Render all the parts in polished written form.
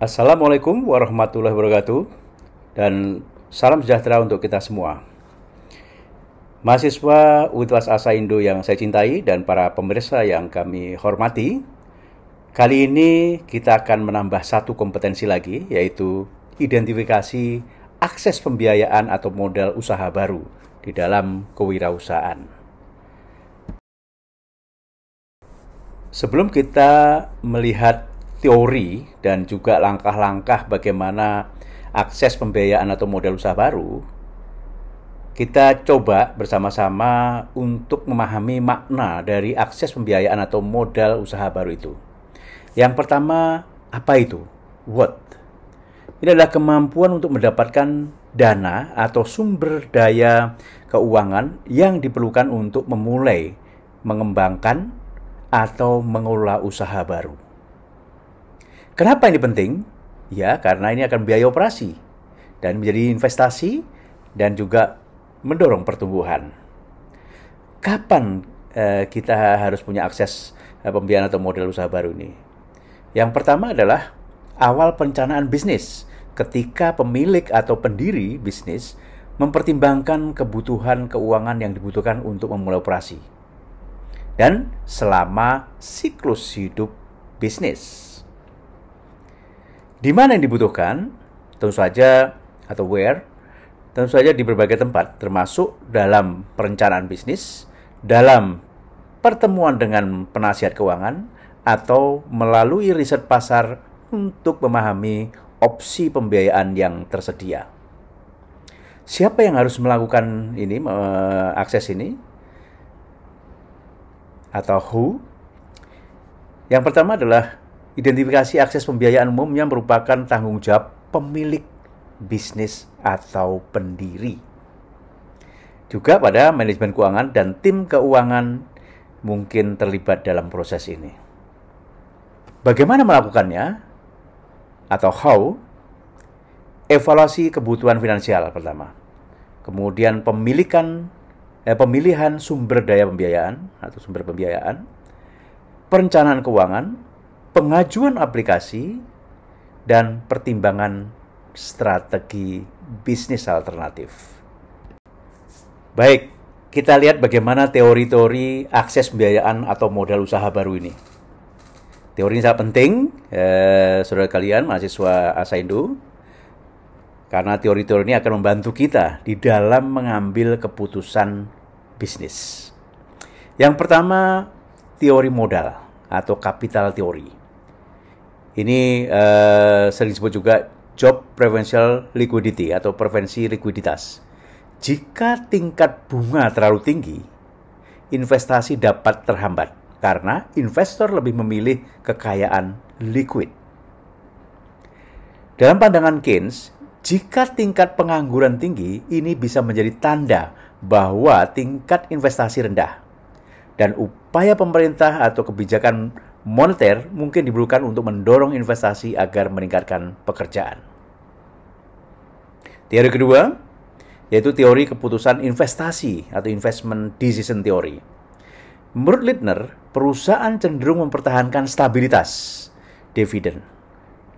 Assalamualaikum warahmatullahi wabarakatuh dan salam sejahtera untuk kita semua. Mahasiswa Universitas Asaindo yang saya cintai dan para pemirsa yang kami hormati, kali ini kita akan menambah satu kompetensi lagi, yaitu identifikasi akses pembiayaan atau modal usaha baru di dalam kewirausahaan. Sebelum kita melihat teori dan juga langkah-langkah bagaimana akses pembiayaan atau modal usaha baru, kita coba bersama-sama untuk memahami makna dari akses pembiayaan atau modal usaha baru itu. Yang pertama, apa itu? What? Ini adalah kemampuan untuk mendapatkan dana atau sumber daya keuangan yang diperlukan untuk memulai, mengembangkan, atau mengelola usaha baru. Kenapa ini penting? Ya, karena ini akan biaya operasi dan menjadi investasi dan juga mendorong pertumbuhan. Kapan kita harus punya akses pembiayaan atau modal usaha baru ini? Yang pertama adalah awal perencanaan bisnis, ketika pemilik atau pendiri bisnis mempertimbangkan kebutuhan keuangan yang dibutuhkan untuk memulai operasi. Dan selama siklus hidup bisnis. Di mana yang dibutuhkan? Tentu saja, atau where? Tentu saja di berbagai tempat, termasuk dalam perencanaan bisnis, dalam pertemuan dengan penasihat keuangan, atau melalui riset pasar untuk memahami opsi pembiayaan yang tersedia. Siapa yang harus melakukan ini, akses ini? Atau who? Yang pertama adalah identifikasi akses pembiayaan umum yang merupakan tanggung jawab pemilik bisnis atau pendiri. Juga pada manajemen keuangan dan tim keuangan mungkin terlibat dalam proses ini. Bagaimana melakukannya? Atau how? Evaluasi kebutuhan finansial pertama. Kemudian pemilihan sumber daya pembiayaan atau sumber pembiayaan, perencanaan keuangan, pengajuan aplikasi, dan pertimbangan strategi bisnis alternatif. Baik, kita lihat bagaimana teori-teori akses pembiayaan atau modal usaha baru ini. Teori ini sangat penting, saudara kalian, mahasiswa Asaindo, karena teori-teori ini akan membantu kita di dalam mengambil keputusan bisnis. Yang pertama, teori modal atau capital teori. Ini sering disebut juga job preferential liquidity atau preferensi likuiditas. Jika tingkat bunga terlalu tinggi, investasi dapat terhambat karena investor lebih memilih kekayaan liquid. Dalam pandangan Keynes, jika tingkat pengangguran tinggi, ini bisa menjadi tanda bahwa tingkat investasi rendah. Dan upaya pemerintah atau kebijakan moneter mungkin diperlukan untuk mendorong investasi agar meningkatkan pekerjaan. Teori kedua, yaitu teori keputusan investasi atau investment decision theory. Menurut Lindner, perusahaan cenderung mempertahankan stabilitas dividen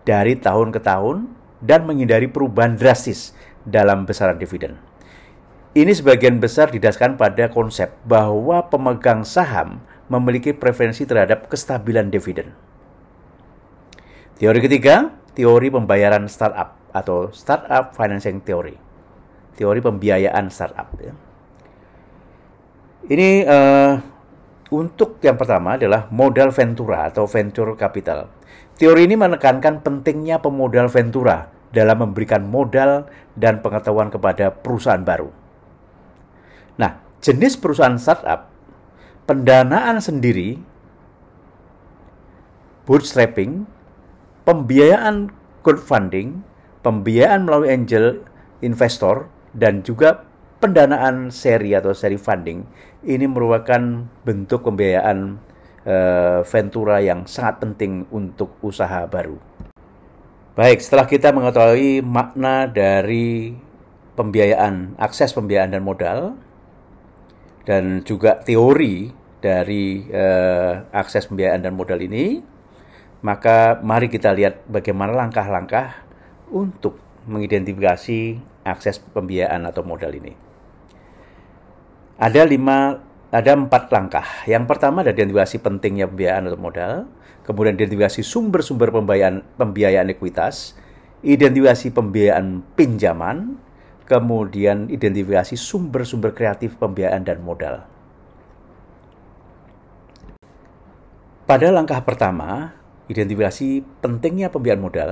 dari tahun ke tahun dan menghindari perubahan drastis dalam besaran dividen. Ini sebagian besar didasarkan pada konsep bahwa pemegang saham memiliki preferensi terhadap kestabilan dividen. Teori ketiga, teori pembayaran startup atau startup financing theory. Teori pembiayaan startup. Ya. Ini untuk yang pertama adalah modal ventura atau venture capital. Teori ini menekankan pentingnya pemodal ventura dalam memberikan modal dan pengetahuan kepada perusahaan baru. Nah, jenis perusahaan startup, pendanaan sendiri, bootstrapping, pembiayaan crowdfunding, pembiayaan melalui angel investor, dan juga pendanaan seri atau seri funding, ini merupakan bentuk pembiayaan ventura yang sangat penting untuk usaha baru. Baik, setelah kita mengetahui makna dari pembiayaan, akses pembiayaan dan modal, dan juga teori dari akses pembiayaan dan modal ini, Maka mari kita lihat bagaimana langkah-langkah untuk mengidentifikasi akses pembiayaan atau modal ini. Ada 4 langkah. Yang pertama adalah identifikasi pentingnya pembiayaan atau modal, kemudian identifikasi sumber-sumber pembiayaan ekuitas, identifikasi pembiayaan pinjaman, kemudian identifikasi sumber-sumber kreatif pembiayaan dan modal. Pada langkah pertama, identifikasi pentingnya pembiayaan modal,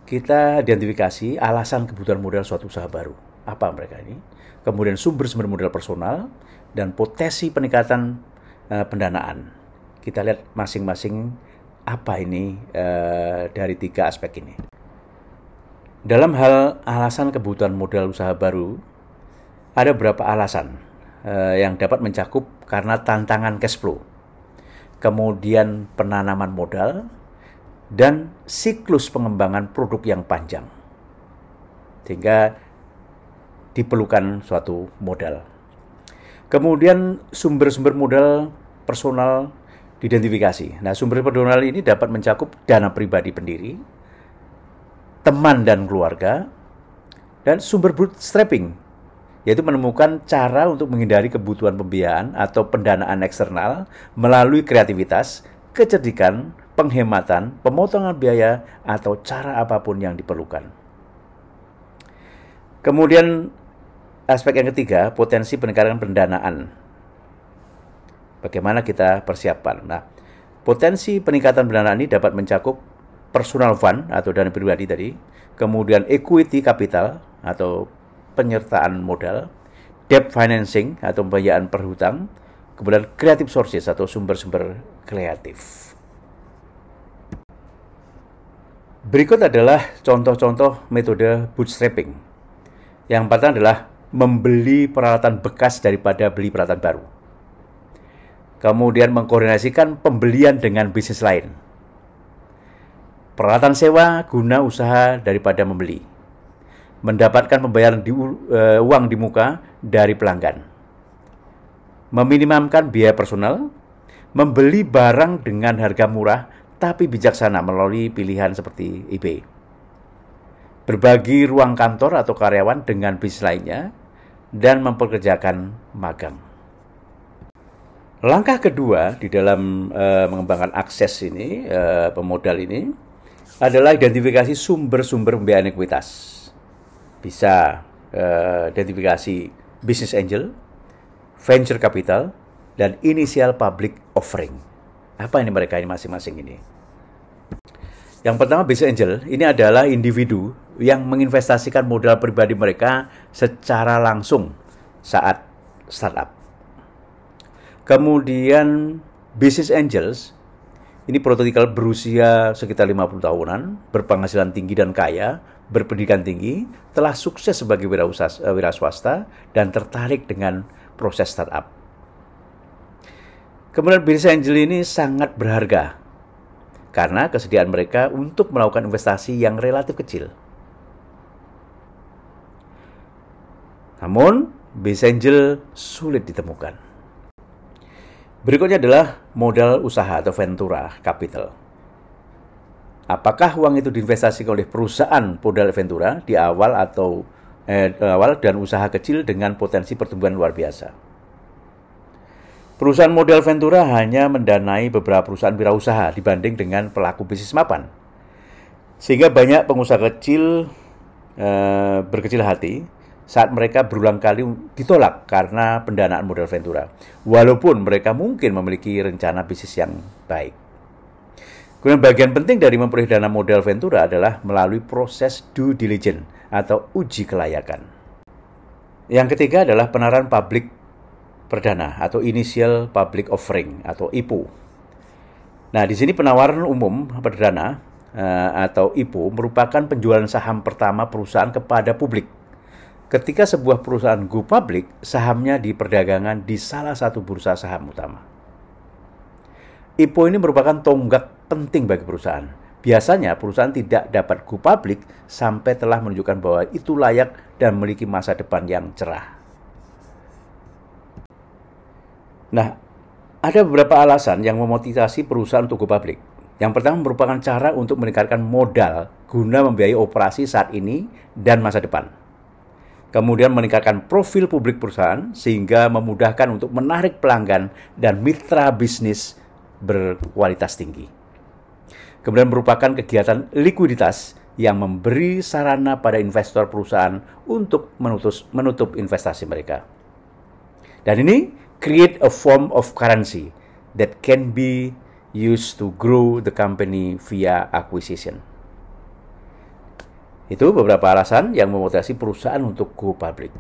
kita identifikasi alasan kebutuhan modal suatu usaha baru. Apa mereka ini? Kemudian sumber-sumber modal personal dan potensi peningkatan pendanaan. Kita lihat masing-masing apa ini dari 3 aspek ini. Dalam hal alasan kebutuhan modal usaha baru, ada beberapa alasan yang dapat mencakup karena tantangan cash flow, kemudian penanaman modal, dan siklus pengembangan produk yang panjang. Sehingga diperlukan suatu modal. Kemudian sumber-sumber modal personal diidentifikasi. Nah, sumber personal ini dapat mencakup dana pribadi pendiri, teman dan keluarga, dan sumber bootstrapping, yaitu menemukan cara untuk menghindari kebutuhan pembiayaan atau pendanaan eksternal melalui kreativitas, kecerdikan, penghematan, pemotongan biaya, atau cara apapun yang diperlukan. Kemudian aspek yang ketiga, potensi peningkatan pendanaan. Bagaimana kita persiapkan? Nah, potensi peningkatan pendanaan ini dapat mencakup personal fund atau dana pribadi tadi, kemudian equity capital atau penyertaan modal, debt financing atau pembiayaan perhutang, kemudian creative sources atau sumber-sumber kreatif. Berikut adalah contoh-contoh metode bootstrapping. Yang pertama adalah membeli peralatan bekas daripada beli peralatan baru. Kemudian mengkoordinasikan pembelian dengan bisnis lain. Peralatan sewa guna usaha daripada membeli. Mendapatkan pembayaran uang di muka dari pelanggan. Meminimumkan biaya personal. Membeli barang dengan harga murah tapi bijaksana melalui pilihan seperti eBay. Berbagi ruang kantor atau karyawan dengan bisnis lainnya, dan mempekerjakan magang. Langkah kedua di dalam mengembangkan akses ini, pemodal ini, adalah identifikasi sumber-sumber pembiayaan ekuitas. Bisa identifikasi business angel, venture capital, dan initial public offering. Apa ini mereka ini masing-masing ini? Yang pertama, business angel ini adalah individu yang menginvestasikan modal pribadi mereka secara langsung saat startup. Kemudian business angels ini prototikal berusia sekitar 50 tahunan, berpenghasilan tinggi dan kaya, berpendidikan tinggi, telah sukses sebagai wira swasta dan tertarik dengan proses startup. Kemudian business angel ini sangat berharga karena kesediaan mereka untuk melakukan investasi yang relatif kecil. Namun, business angel sulit ditemukan. Berikutnya adalah modal usaha atau ventura capital. Apakah uang itu diinvestasikan oleh perusahaan modal ventura di awal dan usaha kecil dengan potensi pertumbuhan luar biasa? Perusahaan modal ventura hanya mendanai beberapa perusahaan wirausaha dibanding dengan pelaku bisnis mapan. Sehingga banyak pengusaha kecil berkecil hati saat mereka berulang kali ditolak karena pendanaan modal ventura, walaupun mereka mungkin memiliki rencana bisnis yang baik. Kemudian bagian penting dari memperoleh dana modal ventura adalah melalui proses due diligence atau uji kelayakan. Yang ketiga adalah penawaran publik perdana atau initial public offering atau IPO. Nah, di sini penawaran umum perdana atau IPO merupakan penjualan saham pertama perusahaan kepada publik. Ketika sebuah perusahaan go public, sahamnya diperdagangkan di salah satu bursa saham utama. IPO ini merupakan tonggak penting bagi perusahaan. Biasanya perusahaan tidak dapat go public sampai telah menunjukkan bahwa itu layak dan memiliki masa depan yang cerah. Nah, ada beberapa alasan yang memotivasi perusahaan untuk go public. Yang pertama merupakan cara untuk meningkatkan modal guna membiayai operasi saat ini dan masa depan. Kemudian meningkatkan profil publik perusahaan sehingga memudahkan untuk menarik pelanggan dan mitra bisnis berkualitas tinggi. Kemudian merupakan kegiatan likuiditas yang memberi sarana pada investor perusahaan untuk menutup investasi mereka. Dan ini create a form of currency that can be used to grow the company via acquisition. Itu beberapa alasan yang memotivasi perusahaan untuk go public.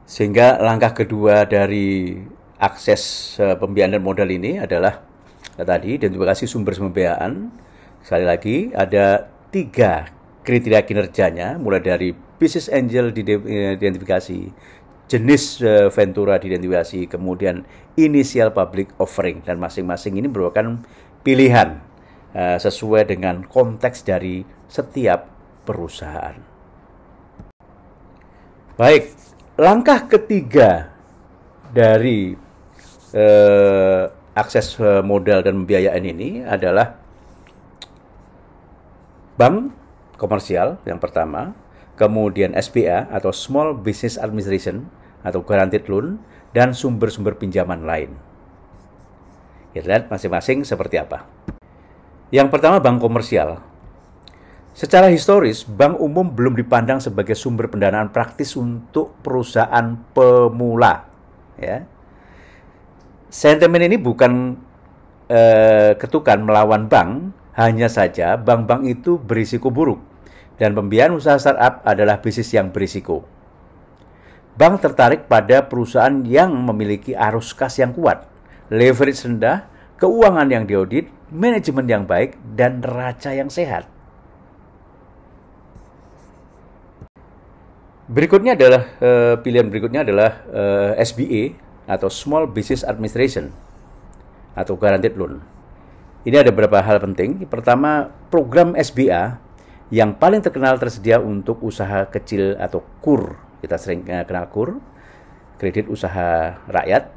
Sehingga langkah kedua dari akses pembiayaan dan modal ini adalah tadi identifikasi sumber pembiayaan. Sekali lagi ada 3 kriteria kinerjanya, mulai dari business angel diidentifikasi, jenis ventura diidentifikasi, kemudian initial public offering, dan masing-masing ini merupakan pilihan sesuai dengan konteks dari setiap perusahaan. Baik, langkah ketiga dari akses modal dan pembiayaan ini adalah bank komersial yang pertama, kemudian SBA atau Small Business Administration atau Guaranteed Loan, dan sumber-sumber pinjaman lain. Kita lihat masing-masing seperti apa. Yang pertama, bank komersial. Secara historis, bank umum belum dipandang sebagai sumber pendanaan praktis untuk perusahaan pemula. Ya. Sentimen ini bukan ketukan melawan bank, hanya saja bank-bank itu berisiko buruk, dan pembiayaan usaha startup adalah bisnis yang berisiko. Bank tertarik pada perusahaan yang memiliki arus kas yang kuat, leverage rendah, keuangan yang diaudit, manajemen yang baik, dan neraca yang sehat. Berikutnya adalah pilihan berikutnya adalah SBA atau Small Business Administration atau Guaranteed Loan. Ini ada beberapa hal penting. Pertama, program SBA yang paling terkenal tersedia untuk usaha kecil atau KUR. Kita sering kenal KUR, kredit usaha rakyat.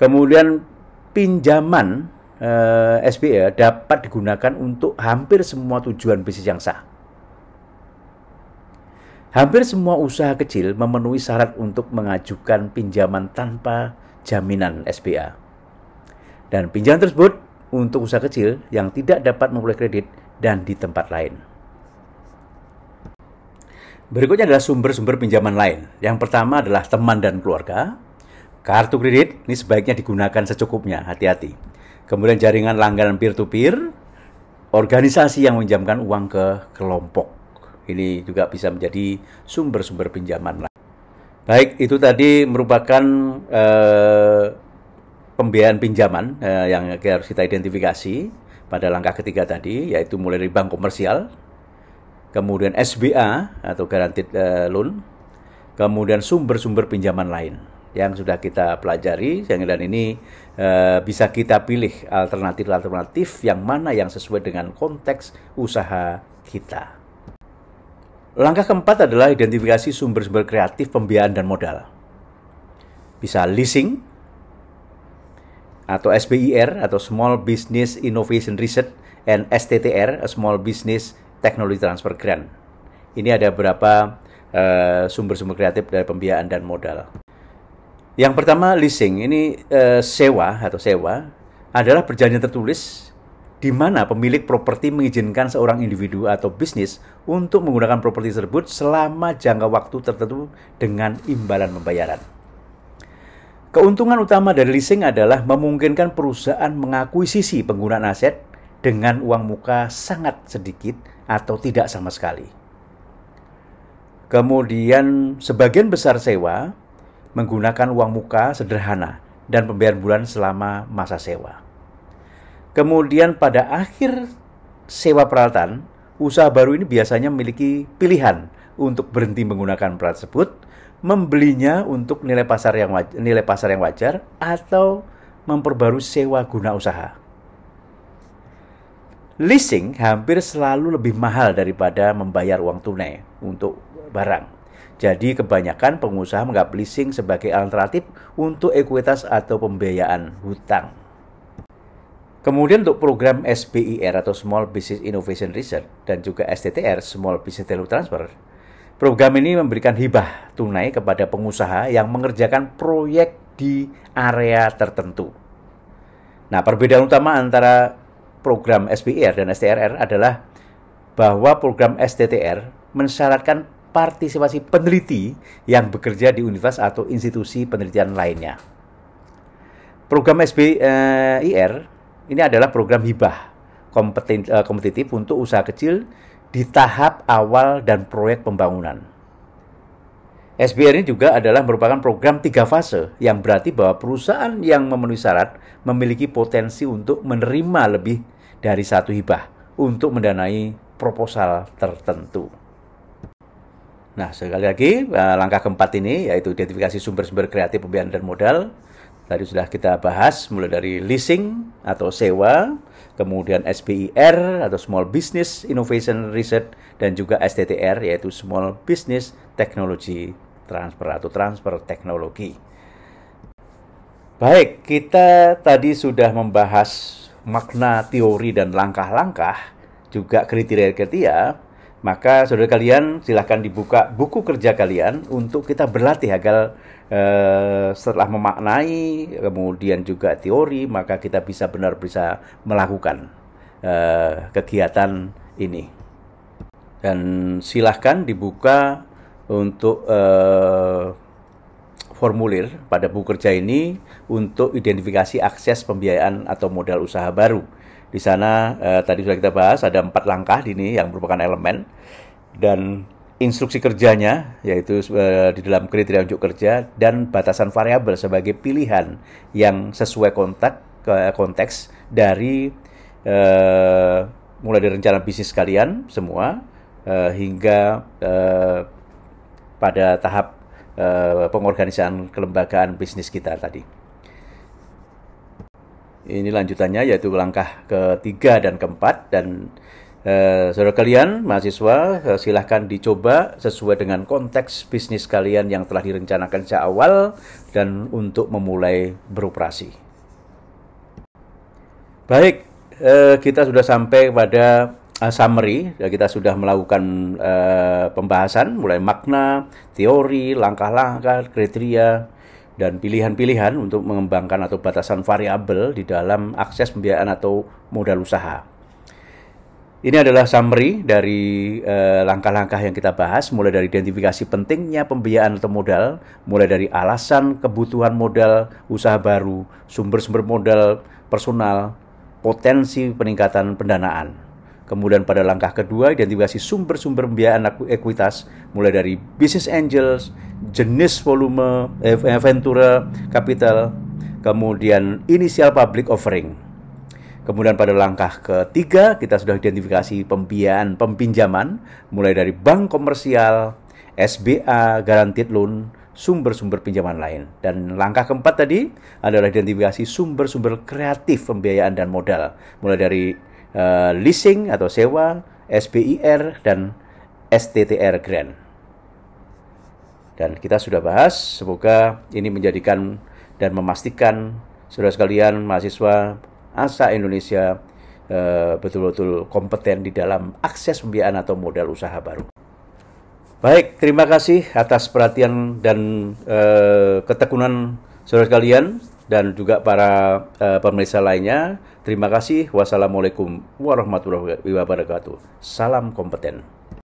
Kemudian pinjaman SBA dapat digunakan untuk hampir semua tujuan bisnis yang sah. Hampir semua usaha kecil memenuhi syarat untuk mengajukan pinjaman tanpa jaminan SBA. Dan pinjaman tersebut untuk usaha kecil yang tidak dapat memperoleh kredit dan di tempat lain. Berikutnya adalah sumber-sumber pinjaman lain. Yang pertama adalah teman dan keluarga. Kartu kredit ini sebaiknya digunakan secukupnya, hati-hati. Kemudian jaringan langganan peer-to-peer, organisasi yang meminjamkan uang ke kelompok. Ini juga bisa menjadi sumber-sumber pinjaman lain. Baik, itu tadi merupakan pembiayaan pinjaman yang harus kita identifikasi pada langkah ketiga tadi, yaitu mulai dari bank komersial, kemudian SBA atau Guaranteed Loan, kemudian sumber-sumber pinjaman lain yang sudah kita pelajari, dan ini bisa kita pilih alternatif-alternatif yang mana yang sesuai dengan konteks usaha kita. Langkah keempat adalah identifikasi sumber-sumber kreatif pembiayaan dan modal. Bisa leasing, atau SBIR atau Small Business Innovation Research, and STTR, Small Business Technology Transfer Grant. Ini ada beberapa sumber-sumber kreatif dari pembiayaan dan modal. Yang pertama, leasing. Ini sewa adalah perjanjian tertulis di mana pemilik properti mengizinkan seorang individu atau bisnis untuk menggunakan properti tersebut selama jangka waktu tertentu dengan imbalan pembayaran. Keuntungan utama dari leasing adalah memungkinkan perusahaan mengakuisisi penggunaan aset dengan uang muka sangat sedikit atau tidak sama sekali. Kemudian sebagian besar sewa menggunakan uang muka sederhana dan pembayaran bulan selama masa sewa. Kemudian pada akhir sewa peralatan, usaha baru ini biasanya memiliki pilihan untuk berhenti menggunakan peralatan tersebut, membelinya untuk nilai pasar yang wajar, atau memperbarui sewa guna usaha. Leasing hampir selalu lebih mahal daripada membayar uang tunai untuk barang. Jadi kebanyakan pengusaha menganggap leasing sebagai alternatif untuk ekuitas atau pembiayaan hutang. Kemudian untuk program SBIR atau Small Business Innovation Research dan juga STTR, Small Business Technology Transfer, program ini memberikan hibah tunai kepada pengusaha yang mengerjakan proyek di area tertentu. Nah, perbedaan utama antara program SBIR dan STRR adalah bahwa program STTR mensyaratkan partisipasi peneliti yang bekerja di universitas atau institusi penelitian lainnya. Program SBIR ini adalah program hibah kompetitif untuk usaha kecil di tahap awal dan proyek pembangunan. SBIR ini juga adalah merupakan program 3 fase yang berarti bahwa perusahaan yang memenuhi syarat memiliki potensi untuk menerima lebih dari 1 hibah untuk mendanai proposal tertentu. Nah, sekali lagi langkah keempat ini yaitu identifikasi sumber-sumber kreatif pembiayaan dan modal. Tadi sudah kita bahas mulai dari leasing atau sewa, kemudian SBIR atau Small Business Innovation Research, dan juga STTR yaitu Small Business Technology Transfer atau transfer teknologi. Baik, kita tadi sudah membahas makna teori dan langkah-langkah, juga kriteria-kriteria. Maka saudara kalian silahkan dibuka buku kerja kalian untuk kita berlatih agar setelah memaknai kemudian juga teori, maka kita bisa bisa melakukan kegiatan ini. Dan silahkan dibuka untuk formulir pada buku kerja ini untuk identifikasi akses pembiayaan atau modal usaha baru. Di sana tadi sudah kita bahas ada 4 langkah ini yang merupakan elemen, dan instruksi kerjanya yaitu di dalam kriteria unjuk kerja dan batasan variabel sebagai pilihan yang sesuai konteks dari mulai dari rencana bisnis kalian semua hingga pada tahap pengorganisaan kelembagaan bisnis kita tadi. Ini lanjutannya yaitu langkah ketiga dan keempat, dan saudara kalian mahasiswa silahkan dicoba sesuai dengan konteks bisnis kalian yang telah direncanakan sejak awal dan untuk memulai beroperasi. Baik, kita sudah sampai pada summary. Kita sudah melakukan pembahasan mulai makna, teori, langkah-langkah, kriteria, dan pilihan-pilihan untuk mengembangkan atau batasan variabel di dalam akses pembiayaan atau modal usaha. Ini adalah summary dari langkah-langkah yang kita bahas, mulai dari identifikasi pentingnya pembiayaan atau modal, mulai dari alasan kebutuhan modal usaha baru, sumber-sumber modal personal, potensi peningkatan pendanaan. Kemudian pada langkah kedua, identifikasi sumber-sumber pembiayaan ekuitas, mulai dari business angels, jenis volume, venture capital, kemudian initial public offering. Kemudian pada langkah ketiga, kita sudah identifikasi pembiayaan peminjaman, mulai dari bank komersial, SBA, guaranteed loan, sumber-sumber pinjaman lain. Dan langkah keempat tadi adalah identifikasi sumber-sumber kreatif pembiayaan dan modal, mulai dari leasing atau sewa, SBIR, dan STTR grant. Dan kita sudah bahas, semoga ini menjadikan dan memastikan saudara sekalian mahasiswa ASA Indonesia betul-betul kompeten di dalam akses pembiayaan atau modal usaha baru. Baik, terima kasih atas perhatian dan ketekunan saudara sekalian dan juga para pemirsa lainnya. Terima kasih. Wassalamualaikum warahmatullahi wabarakatuh. Salam kompeten.